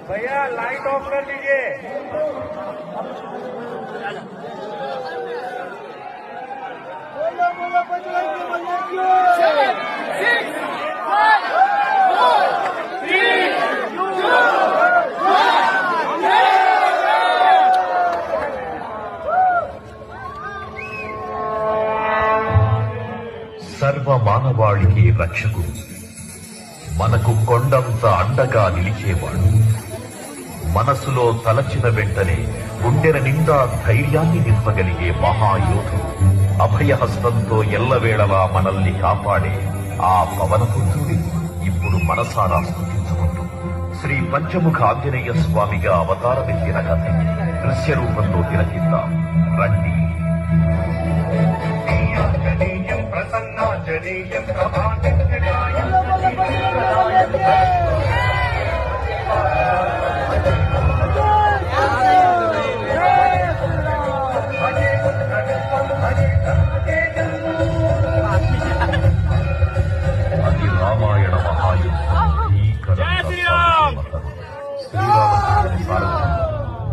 भैया light of कर दीजिए। సర్వ మానవాళికి రక్షకుడు, మనకు కొండంత అండగా నిలిచేవాడు, మనసులో తలచిన వెంటనే గుండెల నిండా ధైర్యాన్ని నింపగలిగే మహాయోధుడు, అభయహస్తంతో ఎల్లవేళలా మనల్ని కాపాడే ఆ పవనపుత్రుడి ఇప్పుడు మనసారా స్తుతించుకుంటూ శ్రీ పంచముఖ ఆంజనేయ స్వామిగా అవతారమెత్తిన కథ దృశ్య రూపంలో తిలకిద్దాం రండి. ప్రసన్నాంజనేయం అది రామాయణ మహాయుద్ధం. శ్రీరామచంద్రుని సారథ్యం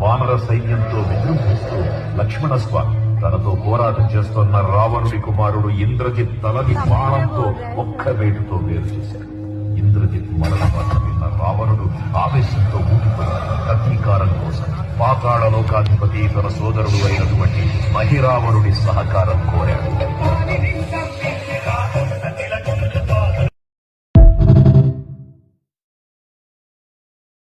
వానర సైన్యంతో విజృంభిస్తూ లక్ష్మణస్వామి తనతో పోరాటం చేస్తున్న రావణుడి కుమారుడు ఇంద్రజిత్ తలని బాణంతో ఒక్క వేటుతో వేరు చేశాడు. ఇంద్రజిత్ మరణ వార్త విన్న రావణుడు ఆవేశంతో ఊగిపోయాడు. ప్రతీకారం కోసం పాతాళ లోకాధిపతి తన సోదరుడు అయినటువంటి మహిరావణుడి సహకారం కోరాడు.